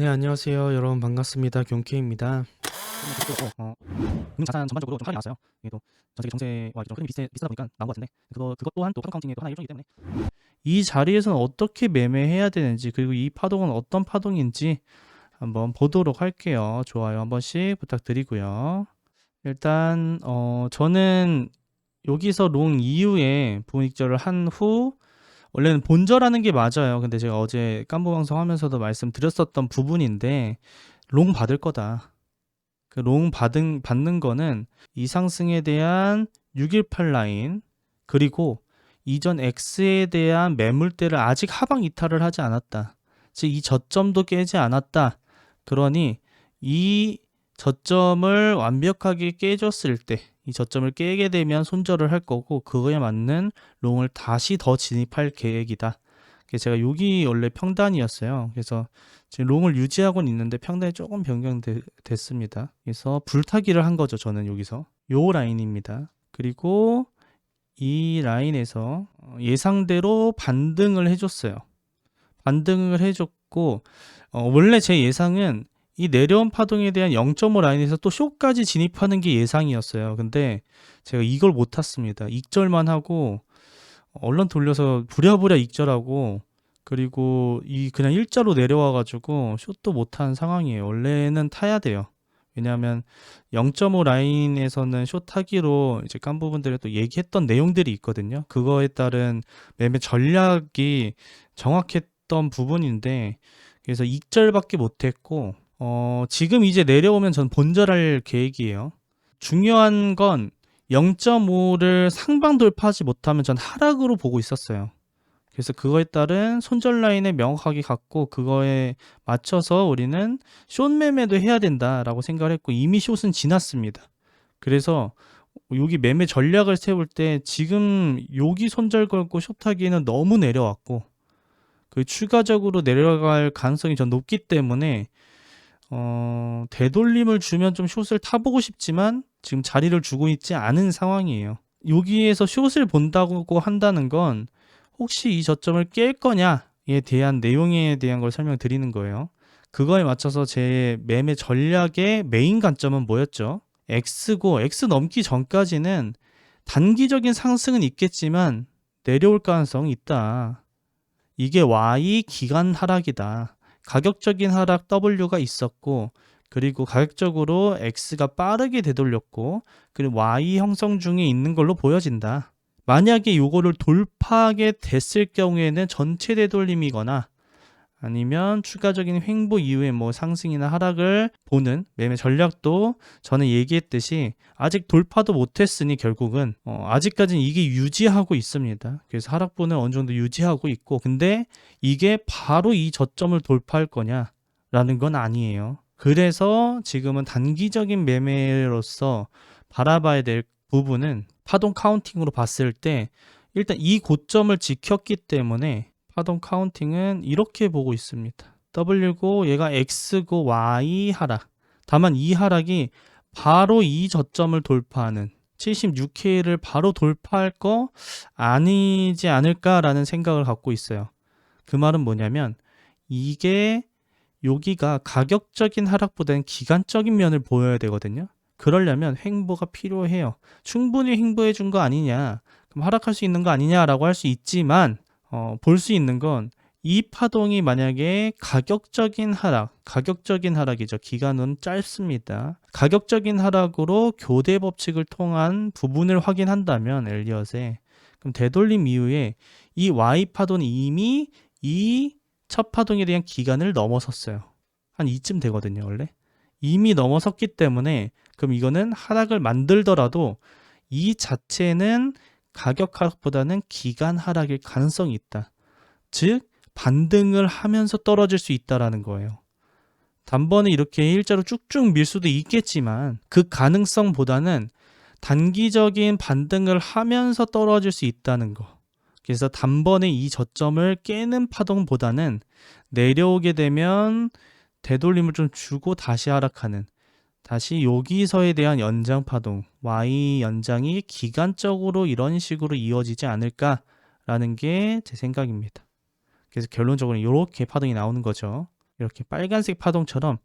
네, 안녕하세요. 여러분 반갑습니다. 경케입니다. 금융자산 전반적으로 좀 하락이 나왔어요. 이게 또 전 세계 정세와 좀 흐름이 비슷하다 보니까 나온 것 같은데 그것 또한 또 파동 카운팅의 또 하나의 일종이기 때문에 이 자리에서는 어떻게 매매해야 되는지, 그리고 이 파동은 어떤 파동인지 한번 보도록 할게요. 좋아요 한 번씩 부탁드리고요. 일단 저는 여기서 롱 이후에 부익절을 한 후, 원래는 본절하는 게 맞아요. 근데 제가 어제 깐부 방송 하면서도 말씀드렸었던 부분인데, 롱 받을 거다. 그 롱 받는 거는 이 상승에 대한 618 라인, 그리고 이전 X에 대한 매물대를 아직 하방 이탈을 하지 않았다. 즉 이 저점도 깨지 않았다. 그러니 이 저점을 완벽하게 깨줬을 때, 이 저점을 깨게 되면 손절을 할 거고, 그거에 맞는 롱을 다시 더 진입할 계획이다. 제가 여기 원래 평단이었어요. 그래서 지금 롱을 유지하고는 있는데 평단이 조금 변경됐습니다. 그래서 불타기를 한 거죠. 저는 여기서 요 라인입니다. 그리고 이 라인에서 예상대로 반등을 해줬어요. 반등을 해줬고, 원래 제 예상은 이 내려온 파동에 대한 0.5 라인에서 또 쇼까지 진입하는 게 예상이었어요. 근데 제가 이걸 못 탔습니다. 익절만 하고 언론 돌려서 부랴부랴 익절하고, 그리고 이 그냥 일자로 내려와 가지고 숏도 못한 상황이에요. 원래는 타야 돼요. 왜냐하면 0.5 라인에서는 숏 타기로 이제 깐 부분들을 또 얘기했던 내용들이 있거든요. 그거에 따른 매매 전략이 정확했던 부분인데, 그래서 익절밖에 못했고, 지금 이제 내려오면 전 본절할 계획이에요. 중요한 건 0.5를 상방 돌파하지 못하면 전 하락으로 보고 있었어요. 그래서 그거에 따른 손절 라인을 명확하게 갖고, 그거에 맞춰서 우리는 숏 매매도 해야 된다라고 생각을 했고, 이미 숏은 지났습니다. 그래서 여기 매매 전략을 세울 때 지금 여기 손절 걸고 숏 하기에는 너무 내려왔고, 그 추가적으로 내려갈 가능성이 전 높기 때문에 되돌림을 주면 좀 숏을 타보고 싶지만 지금 자리를 주고 있지 않은 상황이에요. 여기에서 숏을 본다고 한다는 건 혹시 이 저점을 깰 거냐에 대한 내용에 대한 걸 설명드리는 거예요. 그거에 맞춰서 제 매매 전략의 메인 관점은 뭐였죠? X고, X 넘기 전까지는 단기적인 상승은 있겠지만 내려올 가능성이 있다. 이게 Y 기간 하락이다. 가격적인 하락 W가 있었고, 그리고 가격적으로 X가 빠르게 되돌렸고, 그리고 Y 형성 중에 있는 걸로 보여진다. 만약에 요거를 돌파하게 됐을 경우에는 전체 되돌림이거나 아니면 추가적인 횡보 이후에 뭐 상승이나 하락을 보는 매매 전략도 저는 얘기했듯이 아직 돌파도 못했으니 결국은 아직까지는 이게 유지하고 있습니다. 그래서 하락분을 어느 정도 유지하고 있고, 근데 이게 바로 이 저점을 돌파할 거냐라는 건 아니에요. 그래서 지금은 단기적인 매매로서 바라봐야 될 부분은, 파동 카운팅으로 봤을 때 일단 이 고점을 지켰기 때문에 파동 카운팅은 이렇게 보고 있습니다. W고 얘가 X고 Y 하락. 다만 이 하락이 바로 이 저점을 돌파하는 76K를 바로 돌파할 거 아니지 않을까라는 생각을 갖고 있어요. 그 말은 뭐냐면, 이게 여기가 가격적인 하락보다는 기간적인 면을 보여야 되거든요. 그러려면 횡보가 필요해요. 충분히 횡보해 준 거 아니냐, 그럼 하락할 수 있는 거 아니냐라고 할 수 있지만, 볼 수 있는 건 이 파동이 만약에 가격적인 하락이죠. 기간은 짧습니다. 가격적인 하락으로 교대 법칙을 통한 부분을 확인한다면 엘리엇에, 그럼 되돌림 이후에 이 Y 파동이 이미 이 첫 파동에 대한 기간을 넘어섰어요. 한 이쯤 되거든요, 원래. 이미 넘어섰기 때문에 그럼 이거는 하락을 만들더라도 이 자체는 가격 하락보다는 기간 하락일 가능성이 있다. 즉 반등을 하면서 떨어질 수 있다라는 거예요. 단번에 이렇게 일자로 쭉쭉 밀 수도 있겠지만 그 가능성보다는 단기적인 반등을 하면서 떨어질 수 있다는 거. 그래서 단번에 이 저점을 깨는 파동보다는 내려오게 되면 되돌림을 좀 주고 다시 하락하는, 다시 여기서에 대한 연장 파동, Y 연장이 기간적으로 이런 식으로 이어지지 않을까라는 게 제 생각입니다. 그래서 결론적으로 이렇게 파동이 나오는 거죠. 이렇게 빨간색 파동처럼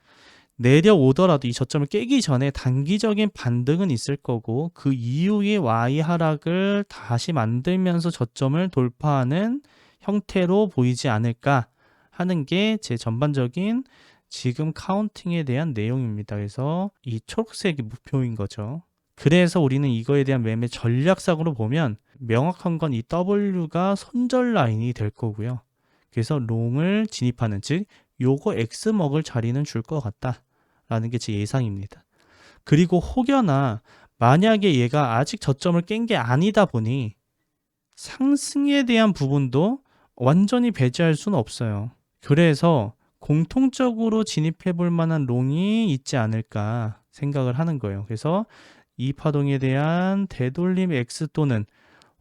내려오더라도 이 저점을 깨기 전에 단기적인 반등은 있을 거고 그 이후에 Y 하락을 다시 만들면서 저점을 돌파하는 형태로 보이지 않을까 하는 게 제 전반적인 지금 카운팅에 대한 내용입니다. 그래서 이 초록색이 목표인 거죠. 그래서 우리는 이거에 대한 매매 전략상으로 보면 명확한 건 이 W가 손절 라인이 될 거고요. 그래서 롱을 진입하는, 즉 요거 X 먹을 자리는 줄 것 같다 라는 게 제 예상입니다. 그리고 혹여나 만약에 얘가 아직 저점을 깬 게 아니다 보니 상승에 대한 부분도 완전히 배제할 수는 없어요. 그래서 공통적으로 진입해 볼 만한 롱이 있지 않을까 생각을 하는 거예요. 그래서 이 파동에 대한 되돌림 X 또는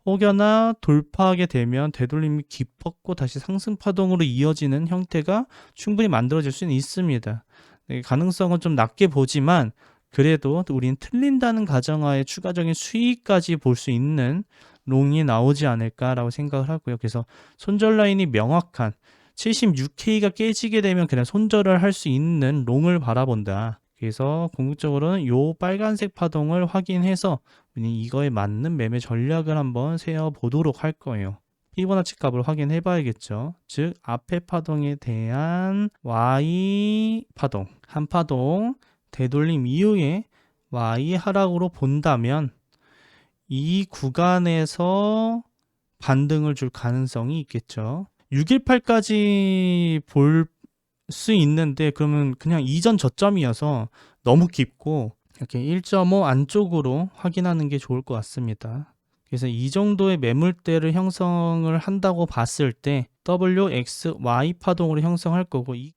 혹여나 돌파하게 되면 되돌림이 깊었고 다시 상승 파동으로 이어지는 형태가 충분히 만들어질 수는 있습니다. 네, 가능성은 좀 낮게 보지만 그래도 우리는 틀린다는 가정하에 추가적인 수익까지 볼 수 있는 롱이 나오지 않을까라고 생각을 하고요. 그래서 손절 라인이 명확한 76K가 깨지게 되면 그냥 손절을 할 수 있는 롱을 바라본다. 그래서 궁극적으로는 요 빨간색 파동을 확인해서 이거에 맞는 매매 전략을 한번 세워보도록 할 거예요. 피보나치 값을 확인해 봐야겠죠. 즉 앞에 파동에 대한 Y 파동, 한 파동 되돌림 이후에 Y 하락으로 본다면 이 구간에서 반등을 줄 가능성이 있겠죠. 618까지 볼 수 있는데 그러면 그냥 이전 저점이어서 너무 깊고 이렇게 1.5 안쪽으로 확인하는 게 좋을 것 같습니다. 그래서 이 정도의 매물대를 형성을 한다고 봤을 때 WXY 파동으로 형성할 거고 이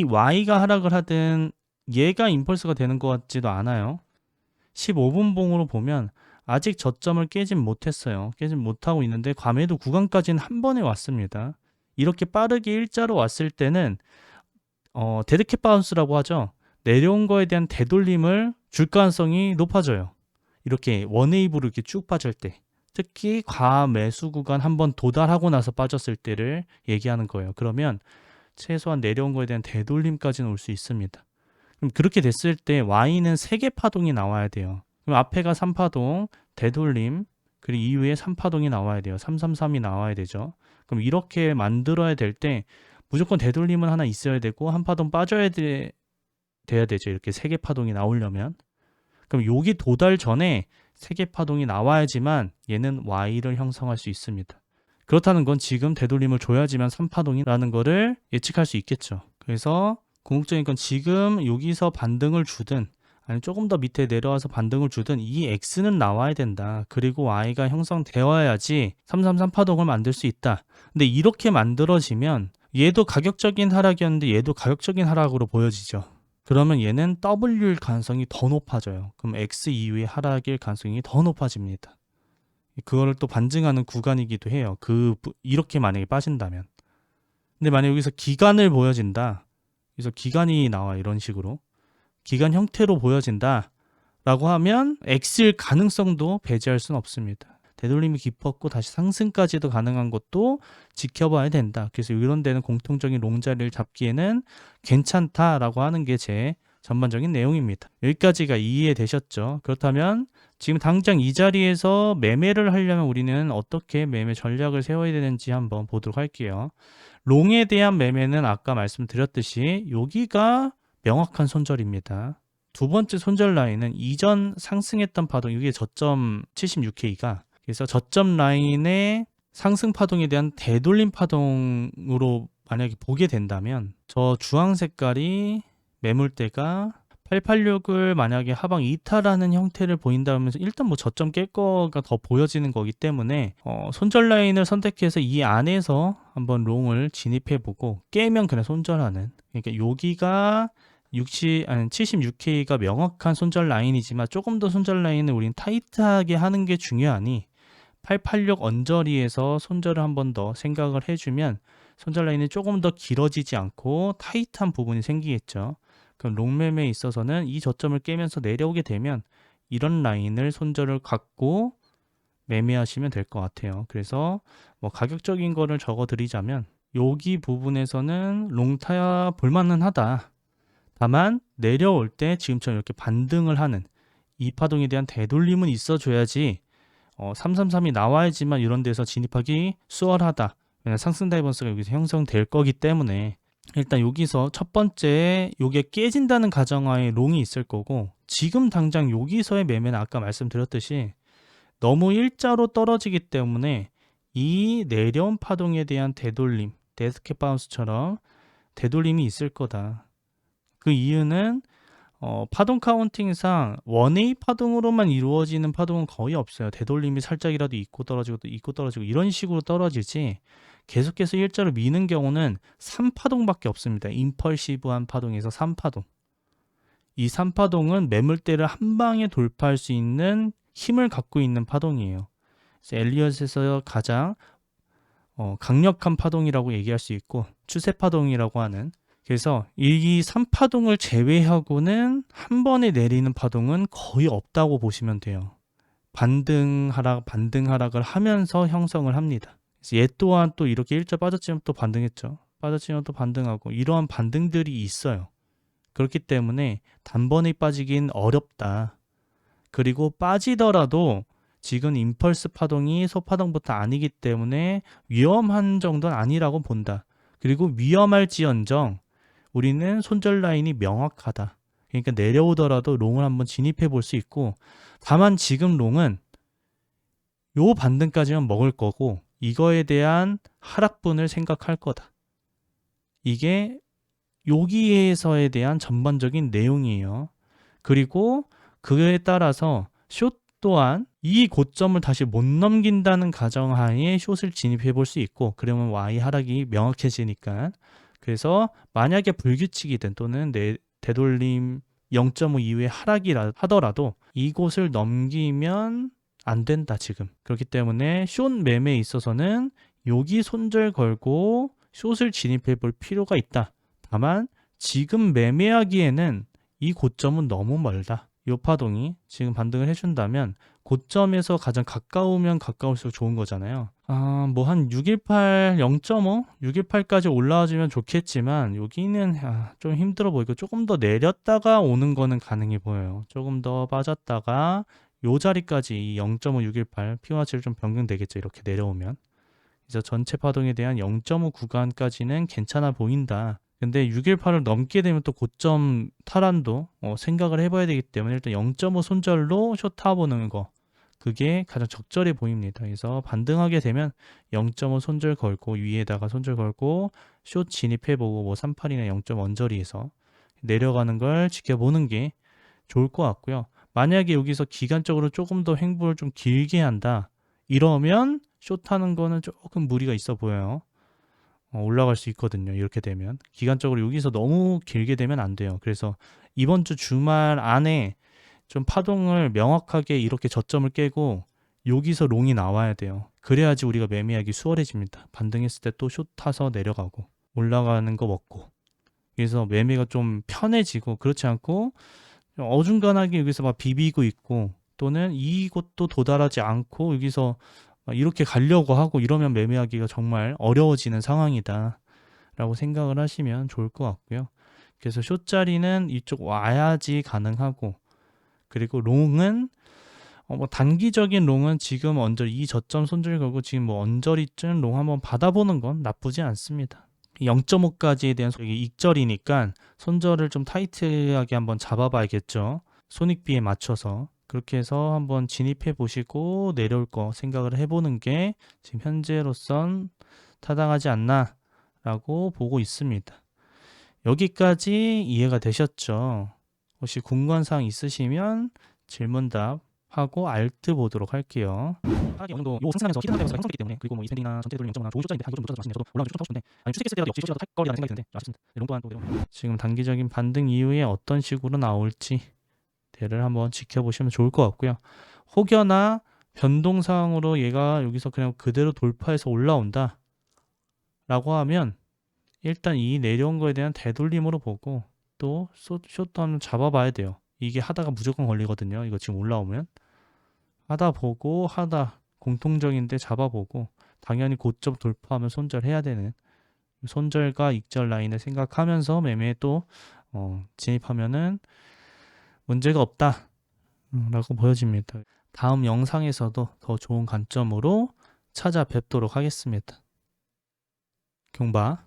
Y가 하락을 하든 얘가 임펄스가 되는 것 같지도 않아요. 15분 봉으로 보면 아직 저점을 깨진 못했어요. 깨진 못하고 있는데 과매도 구간까지는 한 번에 왔습니다. 이렇게 빠르게 일자로 왔을 때는 데드캣 바운스라고 하죠. 내려온 거에 대한 되돌림을 줄 가능성이 높아져요. 이렇게 원웨이브로 이렇게 쭉 빠질 때, 특히 과매수 구간 한번 도달하고 나서 빠졌을 때를 얘기하는 거예요. 그러면 최소한 내려온 거에 대한 되돌림까지는 올 수 있습니다. 그럼 그렇게 됐을 때 Y는 3개 파동이 나와야 돼요. 그럼 앞에가 3파동, 되돌림, 그리고 이후에 3파동이 나와야 돼요. 333이 나와야 되죠. 그럼 이렇게 만들어야 될 때 무조건 되돌림은 하나 있어야 되고 한 파동 빠져야 돼야 되죠. 이렇게 3개 파동이 나오려면. 그럼 여기 도달 전에 3개 파동이 나와야지만 얘는 Y를 형성할 수 있습니다. 그렇다는 건 지금 되돌림을 줘야지만 3파동이라는 거를 예측할 수 있겠죠. 그래서 궁극적인 건 지금 여기서 반등을 주든 아니 조금 더 밑에 내려와서 반등을 주든 이 X는 나와야 된다. 그리고 Y가 형성되어야지 333 파동을 만들 수 있다. 근데 이렇게 만들어지면 얘도 가격적인 하락이었는데 얘도 가격적인 하락으로 보여지죠. 그러면 얘는 W일 가능성이 더 높아져요. 그럼 X 이후의 하락일 가능성이 더 높아집니다. 그거를 또 반증하는 구간이기도 해요. 이렇게 만약에 빠진다면. 근데 만약 여기서 기간을 보여진다. 그래서 기간이 나와 이런 식으로. 기간 형태로 보여진다. 라고 하면 X일 가능성도 배제할 수는 없습니다. 되돌림이 깊었고 다시 상승까지도 가능한 것도 지켜봐야 된다. 그래서 이런 데는 공통적인 롱자리를 잡기에는 괜찮다라고 하는 게 제 전반적인 내용입니다. 여기까지가 이해되셨죠? 그렇다면 지금 당장 이 자리에서 매매를 하려면 우리는 어떻게 매매 전략을 세워야 되는지 한번 보도록 할게요. 롱에 대한 매매는 아까 말씀드렸듯이 여기가 명확한 손절입니다. 두 번째 손절 라인은 이전 상승했던 파동, 이게 저점 76K가 그래서 저점 라인의 상승 파동에 대한 되돌림 파동으로 만약에 보게 된다면 저 주황 색깔이 매물대가 886을 만약에 하방 이탈하는 형태를 보인다면 일단 뭐 저점 깰 거가 더 보여지는 거기 때문에 손절 라인을 선택해서 이 안에서 한번 롱을 진입해보고 깨면 그냥 손절하는, 그러니까 여기가 76K가 명확한 손절 라인이지만 조금 더 손절 라인을 우린 타이트하게 하는 게 중요하니 886 언저리에서 손절을 한 번 더 생각을 해주면 손절 라인이 조금 더 길어지지 않고 타이트한 부분이 생기겠죠. 그럼 롱매매에 있어서는 이 저점을 깨면서 내려오게 되면 이런 라인을 손절을 갖고 매매하시면 될 것 같아요. 그래서 뭐 가격적인 거를 적어 드리자면 여기 부분에서는 롱타야 볼만은 하다. 다만 내려올 때 지금처럼 이렇게 반등을 하는 이 파동에 대한 되돌림은 있어줘야지 333이 나와야지만 이런 데서 진입하기 수월하다. 왜냐면 상승 다이버스가 여기서 형성될 거기 때문에 일단 여기서 첫 번째 요게 깨진다는 가정하에 롱이 있을 거고, 지금 당장 여기서의 매매는 아까 말씀드렸듯이 너무 일자로 떨어지기 때문에 이 내려온 파동에 대한 되돌림, 데스켓 바운스처럼 되돌림이 있을 거다. 그 이유는 파동 카운팅상 원웨이 파동으로만 이루어지는 파동은 거의 없어요. 되돌림이 살짝이라도 있고 떨어지고 이런 식으로 떨어지지, 계속해서 일자로 미는 경우는 3파동밖에 없습니다. 임펄시브한 파동에서 3파동. 이 3파동은 매물대를 한 방에 돌파할 수 있는 힘을 갖고 있는 파동이에요. 그래서 엘리엇에서 가장 강력한 파동이라고 얘기할 수 있고, 추세 파동이라고 하는. 그래서 이 3파동을 제외하고는 한 번에 내리는 파동은 거의 없다고 보시면 돼요. 반등 하락을 하면서 형성을 합니다. 그래서 얘 또한 또 이렇게 일자 빠졌지만 또 반등했죠. 빠졌지만 또 반등하고, 이러한 반등들이 있어요. 그렇기 때문에 단번에 빠지긴 어렵다. 그리고 빠지더라도 지금 임펄스 파동이 소파동부터 아니기 때문에 위험한 정도는 아니라고 본다. 그리고 위험할지언정 우리는 손절 라인이 명확하다. 그러니까 내려오더라도 롱을 한번 진입해 볼 수 있고, 다만 지금 롱은 요 반등까지만 먹을 거고 이거에 대한 하락분을 생각할 거다. 이게 여기에서에 대한 전반적인 내용이에요. 그리고 그에 따라서 숏 또한 이 고점을 다시 못 넘긴다는 가정하에 숏을 진입해 볼 수 있고, 그러면 Y 하락이 명확해지니까. 그래서 만약에 불규칙이든 또는 되돌림 0.5 이후에 하락이라 하더라도 이곳을 넘기면 안 된다 지금. 그렇기 때문에 숏 매매에 있어서는 여기 손절 걸고 숏을 진입해 볼 필요가 있다. 다만 지금 매매하기에는 이 고점은 너무 멀다. 이 파동이 지금 반등을 해준다면 고점에서 가장 가까우면 가까울수록 좋은 거잖아요. 뭐 한 618, 0.5, 618까지 올라와주면 좋겠지만 여기는 좀 힘들어 보이고, 조금 더 내렸다가 오는 거는 가능해 보여요. 조금 더 빠졌다가 요 자리까지 이 0.5, 618 피보나치를 좀 변경되겠죠. 이렇게 내려오면. 그래서 전체 파동에 대한 0.5 구간까지는 괜찮아 보인다. 근데 618을 넘게 되면 또 고점 탈환도 생각을 해봐야 되기 때문에 일단 0.5 손절로 숏 타보는 거, 그게 가장 적절해 보입니다. 그래서 반등하게 되면 0.5 손절 걸고 위에다가 손절 걸고 숏 진입해보고 뭐 38이나 0.5 언저리에서 내려가는 걸 지켜보는 게 좋을 것 같고요. 만약에 여기서 기간적으로 조금 더 횡보를 좀 길게 한다, 이러면 숏 하는 거는 조금 무리가 있어 보여요. 올라갈 수 있거든요. 이렇게 되면 기간적으로 여기서 너무 길게 되면 안 돼요. 그래서 이번 주 주말 안에 좀 파동을 명확하게 이렇게 저점을 깨고 여기서 롱이 나와야 돼요. 그래야지 우리가 매매하기 수월해집니다. 반등했을 때 또 숏 타서 내려가고 올라가는 거 먹고, 그래서 매매가 좀 편해지고, 그렇지 않고 좀 어중간하게 여기서 막 비비고 있고, 또는 이곳도 도달하지 않고 여기서 이렇게 가려고 하고 이러면 매매하기가 정말 어려워지는 상황이다 라고 생각을 하시면 좋을 것 같고요. 그래서 숏자리는 이쪽 와야지 가능하고, 그리고 롱은 뭐 단기적인 롱은 지금 언저리 이 저점 손절 걸고 지금 뭐 언저리쯤 롱 한번 받아보는 건 나쁘지 않습니다. 0.5까지에 대한 익절이니까 손절을 좀 타이트하게 한번 잡아봐야겠죠. 손익비에 맞춰서. 그렇게 해서 한번 진입해 보시고 내려올 거 생각을 해보는 게 지금 현재로선 타당하지 않나 라고 보고 있습니다. 여기까지 이해가 되셨죠? 혹시 궁금한 사항 있으시면 질문답 하고 알트 보도록 할게요. 하락이 어느 정도 요 상승하면서 히든 다이버스가 형성되기 때문에, 그리고 뭐 이스탠딩이나 전체 되돌림 0.5나 좋은 숏자리인데 가격이 좀 높아서 말씀하신 저도 올라가면 좀 타고 싶은데, 아니면 추세 깼을 때라도 역시 숏이라도 탈 거라는 생각이 드는데 아쉽습니다. 롱 또한 또 내려오면 지금 단기적인 반등 이후에 어떤 식으로 나올지 대를 한번 지켜보시면 좋을 것 같고요. 혹여나 변동 사항으로 얘가 여기서 그냥 그대로 돌파해서 올라온다 라고 하면 일단 이 내려온 거에 대한 되돌림으로 보고 또 숏도 한번 잡아봐야 돼요. 이게 하다가 무조건 걸리거든요. 이거 지금 올라오면 하다 보고 공통적인데 잡아보고, 당연히 고점 돌파하면 손절해야 되는 손절과 익절 라인을 생각하면서 매매에 또 진입하면은 문제가 없다 라고 보여집니다. 다음 영상에서도 더 좋은 관점으로 찾아뵙도록 하겠습니다. 경바.